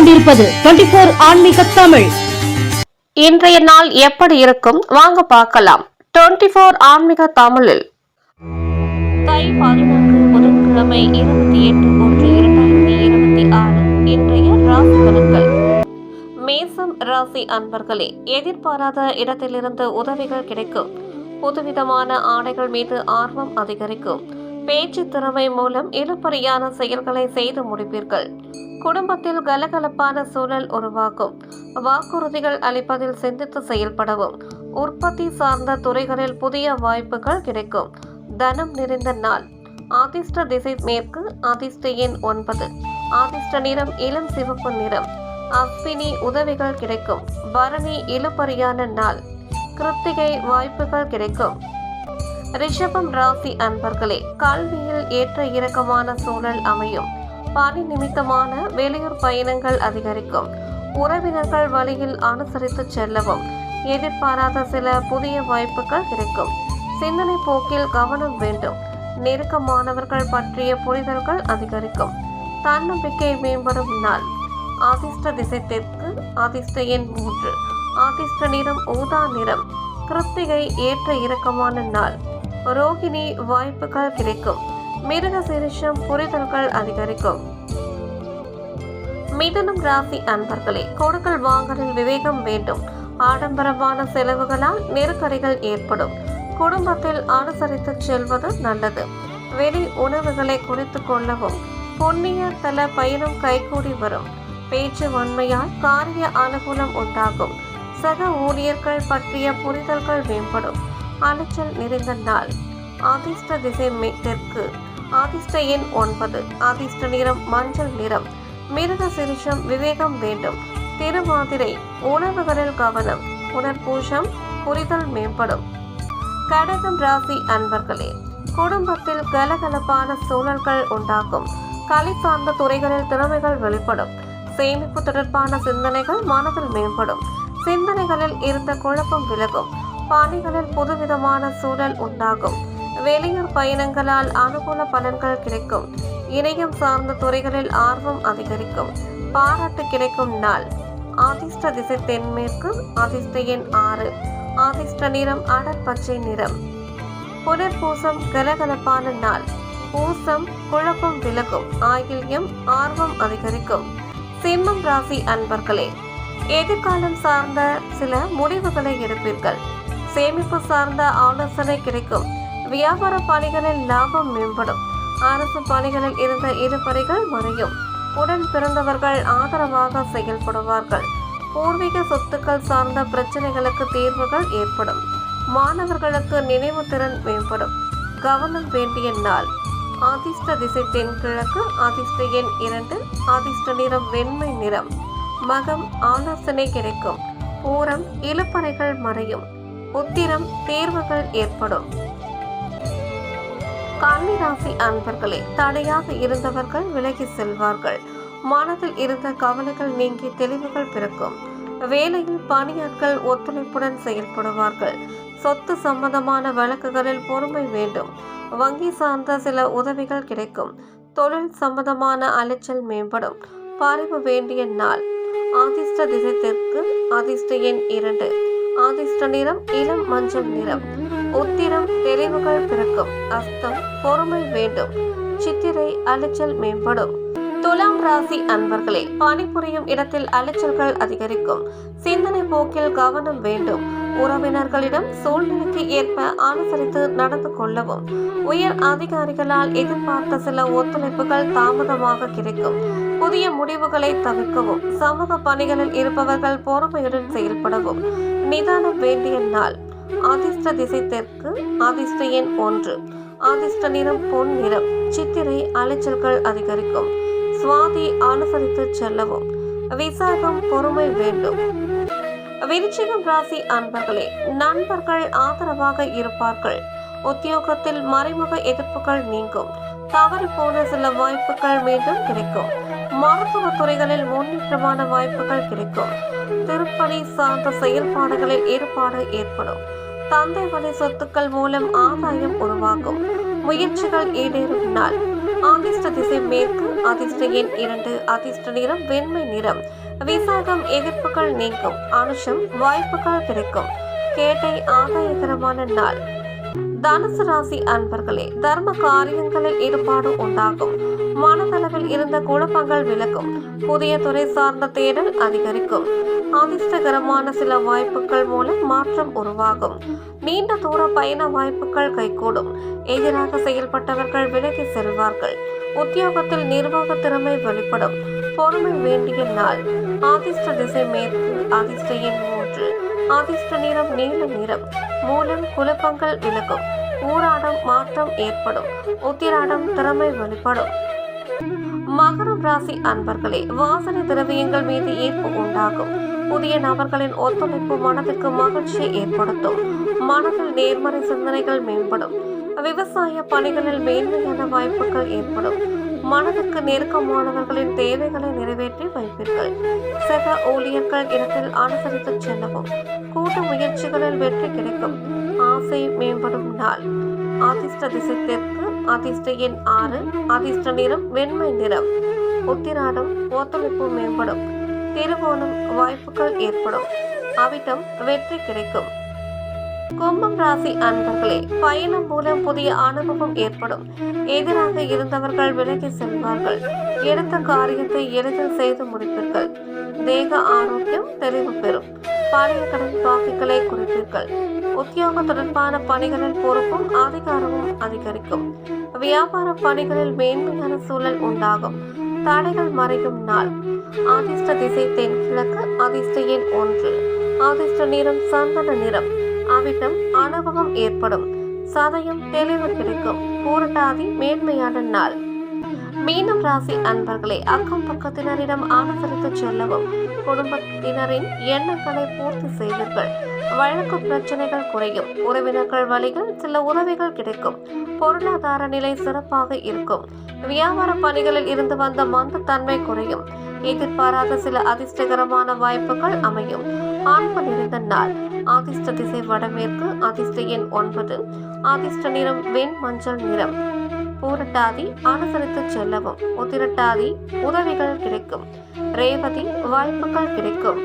கொண்டிருப்பது 24 ஆன்மீக தமிழ். இன்றைய நாள் எப்படி இருக்கும் வாங்க பார்க்கலாம். 24 ஆன்மீக தமிழில் தை 14 புதன்கிழமை 28/1/2026 இன்றைய ராசி பலன்கள். மேசம் ராசி அன்பர்களே, எதிர்பாராத இடத்திலிருந்து உதவிகள் கிடைக்கும். புதுவிதமான ஆடைகள் மீது ஆர்வம் அதிகரிக்கும். பேச்சு திறமை மூலம் இழுபறியான செயல்களை செய்து முடிப்பீர்கள். குடும்பத்தில் கலகலப்பான சூழல் உருவாகும். வாக்குறுதிகள் அளிப்பதில் சிந்தித்து செயல்படவும். உற்பத்தி சார்ந்த துறைகளில் புதிய வாய்ப்புகள் கிடைக்கும். தனம் நிறைந்த நாள். அதிர்ஷ்ட திசை மேற்கு. அதிர்ஷ்ட எண் 9. அதிர்ஷ்ட நிறம் இளம் சிவப்பு நிறம். அஸ்வினி உதவிகள் கிடைக்கும். பரணி இழுபறியான நாள். கிருத்திகை வாய்ப்புகள் கிடைக்கும். ரிஷபம் ராசி அன்பர்களே, கல்வியில் ஏற்ற இறக்கமான சூழல் அமையும். பணி நிமித்தமான வெளியூர் பயணங்கள் அதிகரிக்கும். உறவினர்கள் வழியில் அனுசரித்து செல்லவும். எதிர்பாராத சில புதிய வாய்ப்புகள் கிடைக்கும். சிந்தனை போக்கில் கவனம் வேண்டும். நெருக்கமானவர்கள் பற்றிய புரிதல்கள் அதிகரிக்கும். தன்னம்பிக்கை மேம்படும் நாள். அதிர்ஷ்ட திசை தெற்கு. அதிர்ஷ்ட எண் 3. அதிர்ஷ்ட நிறம் ஊதா நிறம். கிருத்திகை ஏற்ற இறக்கமான நாள். ரோகிணி வாய்ப்புகள் கிடைக்கும். மிருக சீரிஷம் புரிதல்கள் அதிகரிக்கும். மிதுனம் ராசி அன்பர்களே, கொடுக்கல் வாங்கலில் விவேகம் வேண்டும். ஆடம்பரமான செலவுகளால் நெருக்கடிகள் ஏற்படும். குடும்பத்தில் அனுசரித்து செல்வது நல்லது. வெளி உணவுகளை குறித்துக் கொள்ளவும். புண்ணிய தல பயணம் கைகூடி வரும். பேச்சு வன்மையால் காரிய அனுகூலம் உண்டாகும். சக ஊழியர்கள் பற்றிய புரிதல்கள் மேம்படும். அலைச்சல் நிறைந்த நாள். அதிர்ஷ்ட திசை தெற்கு. அதிர்ஷ்ட எண் 9. அதிர்ஷ்ட நிறம் மஞ்சள் நிறம். மிருக சிரிஷம் விவேகம் வேண்டும். திருவாதிரை உணவுகளில் கவனம். புனர்பூஷம் புரிதல் மேம்படும். கடகம் ராசி அன்பர்களே, குடும்பத்தில் கலகலப்பான சூழல்கள் உண்டாகும். கலை சார்ந்த துறைகளில் திறமைகள் வெளிப்படும். சேமிப்பு தொடர்பான சிந்தனைகள் மனதில் மேம்படும். சிந்தனைகளில் இருந்த குழப்பம் விலகும். பணிகளில் புதுவிதமான சூழல் உண்டாகும். வெளியூர் பயணங்களால் அனுகூல பலன்கள் கிடைக்கும். இணையம் சார்ந்த துறைகளில் ஆர்வம் அதிகரிக்கும். பாராட்டு கிடைக்கும் நாள். அதிர்ஷ்ட திசை தென்மேற்கு. அதிர்ஷ்ட எண் 6. அதிர்ஷ்ட நிறம் அடர் பச்சை நிறம். புனர்பூசம் கலகலப்பான நாள். பூசம் குழப்பம் விலகும். ஆயில்யம் ஆர்வம் அதிகரிக்கும். சிம்மம் ராசி அன்பர்களே, எதிர்காலம் சார்ந்த சில முடிவுகளை எடுப்பீர்கள். சேமிப்பு சார்ந்த ஆலோசனை கிடைக்கும். வியாபார பணிகளில் லாபம் மேம்படும். அரசு பணிகளில் இருந்த இழுபறிகள் மறையும். உடன் பிறந்தவர்கள் ஆதரவாக செயல்படுவார்கள். பூர்வீக சொத்துக்கள் சார்ந்த பிரச்சனைகளுக்கு தீர்வுகள் ஏற்படும். மாணவர்களுக்கு நினைவு திறன் மேம்படும். கவனம் வேண்டிய நாள். அதிர்ஷ்ட திசை தென்கிழக்கு. அதிர்ஷ்ட எண் 2. அதிர்ஷ்ட நிறம் வெண்மை நிறம். மகம் ஆலோசனை கிடைக்கும். பூரம் இழுப்பறைகள் மறையும். உத்திரம் தேர்வுகள் ஏற்படும். கன்னிராசி அன்பர்களே, தடையாக இருந்தவர்கள் விலகி செல்வார்கள். மனதில் இருந்த கவலைகள் நீங்கி தெளிவுகள் பிறக்கும். வேலையில் பணியாட்கள் ஒத்துழைப்புடன் செயல்படுவார்கள். சொத்து சம்பந்தமான வழக்குகளில் பொறுமை வேண்டும். வங்கி சார்ந்த சில உதவிகள் கிடைக்கும். தொழில் சம்பந்தமான அலைச்சல் மேம்படும். பறிவு வேண்டிய நாள். அதிர்ஷ்ட திசை தெற்கு. அதிர்ஷ்ட எண் 2. அதிர்ஷ்ட நிறம் இளம் மஞ்சள் நிறம். உத்திரம் தெளிவுகள் பிறக்கும். அஸ்தம் பொறுமை வேண்டும். சித்திரை அலைச்சல் மேம்படும். துலாம் ராசி அன்பர்களே, பணிபுரியும் இடத்தில் அலைச்சல்கள் அதிகரிக்கும். சிந்தனை போக்கில் கவனம் வேண்டும். உறவினர்களிடம் சூழ்நிலைக்கு ஏற்ப அனுசரித்து நடந்து கொள்ளவும். உயர் அதிகாரிகளால் எதிர்பார்த்த சில ஒத்துழைப்புகள் தாமதமாக கிடைக்கும். புதிய முடிவுகளை தவிர்க்கவும். சமூக பணிகளில் இருப்பவர்கள் பொறுமையுடன் செயல்படவும். நிதானம் வேண்டிய நாள். அதிர்ஷ்ட திசை தெற்கு. அதிர்ஷ்ட எண் 1. அதிர்ஷ்ட நிறம் பொன் நிறம். சித்திரை அலைச்சல்கள் அதிகரிக்கும். சுவாதி அனுசரித்து செல்லவும். விசாகம் பொறுமை வேண்டும். விருச்சிகம் ராசி அன்பர்களே, நண்பர்கள் ஆதரவாக இருப்பார்கள். உத்தியோகத்தில் மறைமுக எதிர்ப்புகள் நீங்கும். தவறி போன சில வாய்ப்புகள் மீண்டும் கிடைக்கும். மருத்துவ துறைகளில் முன்னேற்றமான வாய்ப்புகள் கிடைக்கும். திருப்பணி சார்ந்த செயல்பாடுகளில் ஈடுபாடு ஏற்படும். தந்தை வழி சொத்துக்கள் மூலம் ஆதாயம் உருவாகும். முயற்சிகள் ஈடேறும் நாள். அதிர்ஷ்ட திசை மேற்கு, அதிர்ஷ்ட எண் 2, அதிர்ஷ்ட நிறம் வெண்மை நிறம். விசாகம் எதிர்ப்புகள் நீங்கும், அனுஷம் வாய்ப்புகள் கிடைக்கும், கேட்டை ஆதாயகரமான நாள். தனுசு ராசி அன்பர்களே, தர்ம காரியங்களில் ஈடுபாடு உண்டாகும், மனதளவில் இருந்த குழப்பங்கள் விலகும், புதிய துறை சார்ந்த தேடல் அதிகரிக்கும், அதிர்ஷ்டகரமான சில வாய்ப்புகள் மூலம் மாற்றம் உருவாகும், நீண்ட தூர பயண வாய்ப்புகள் கைகூடும், எதிராக செயல்பட்டவர்கள் விலகி செல்வார்கள், உத்தியோகத்தில் நிர்வாக திறமை வெளிப்படும், பொறுமை வேண்டிய நாள். அதிர்ஷ்ட திசை மேற்கு, அதிர்ஷ்ட எண் 3, அதிர்ஷ்ட நிறம் நீல நிறம். மூலம் குழப்பங்கள் விலகும், ஊராடம் மாற்றம் ஏற்படும், உத்திராடம் திறமை வெளிப்படும். மகரம் ராசி அன்பர்களே, வாசனை திரவியங்கள் மீது ஈர்ப்பு உண்டாகும், புதிய நபர்களின் ஒத்துழைப்பு மனதிற்கு மகிழ்ச்சியை ஏற்படுத்தும், மனதில் நேர்மறை சிந்தனைகள் மேம்படும், விவசாய பணிகளில் மேன்மையான வாய்ப்புகள் ஏற்படும், மனதுக்கு நெருக்கமானவர்களின் தேவைகளை நிறைவேற்றி வைப்பீர்கள், சக ஊழியர்கள் இடத்தில் அனுசரித்து செல்லவும், கூட்டு முயற்சிகளில் வெற்றி கிடைக்கும், ஆசை மேம்படும் நாள். அதிர்ஷ்ட திசை தெற்கு, அதிர்ஷ்ட எண் 6, அதிர்ஷ்ட நிறம் வெண்மை நிறம். உத்திராடம் ஒத்துழைப்பு மேம்படும், திருவோணம் வாய்ப்புகள் ஏற்படும், அவிட்டம் வெற்றி கிடைக்கும். கும்பம் ராசி அன்பர்களே, பயணம் மூலம் புதிய அனுபவம் ஏற்படும், எதிராக இருந்தவர்கள் விலகி செல்வார்கள், எடுத்த காரியத்தை எளிதில் செய்து முடிப்பீர்கள், தேக ஆரோக்கியம் தெளிவு பெறும், பழைய கடன் பாக்கிகளை குறைப்பீர்கள், உத்தியோக தொடர்பான பணிகளில் பொறுப்பும் அதிகாரமும் அதிகரிக்கும், வியாபார பணிகளில் மேன்மையான சூழல் உண்டாகும், தடைகள் மறையும் நாள். அதிர்ஷ்ட திசை தென்கிழக்கு, அதிர்ஷ்ட எண் 1, அதிர்ஷ்ட நிறம் சந்தன நிறம். அவிட்டம் அனுபவம் ஏற்படும், சதயம் தெளிவு கிடைக்கும், பூரட்டாதி மேன்மையான நாள். மீனம் ராசி அன்பர்களே, அக்கம் பக்கத்தினரிடம் அனுசரித்து செல்லவும், குடும்பத்தினரின் எண்ணங்களை பூர்த்தி செய்வீர்கள், வழக்கு பிரச்சனைகள் குறையும், உறவினர்கள் வழியில் சில உதவிகள் கிடைக்கும், பொருளாதார நிலை சிறப்பாக இருக்கும், வியாபார பணிகளில் இருந்து வந்த மந்தத்தன்மை குறையும், எதிர்பாராத சில அதிர்ஷ்டகரமான வாய்ப்புகள் அமையும், ஆன்ம நிறைந்த நாள். அதிர்ஷ்ட திசை வடமேற்கு, அதிர்ஷ்ட எண் 9, அதிர்ஷ்ட நிறம் வெண் மஞ்சள் நிறம். பூரட்டாதி அனுசரித்து செல்லவும், உத்திரட்டாதி உதவிகள் கிடைக்கும், ரேவதி வாய்ப்புகள் கிடைக்கும்.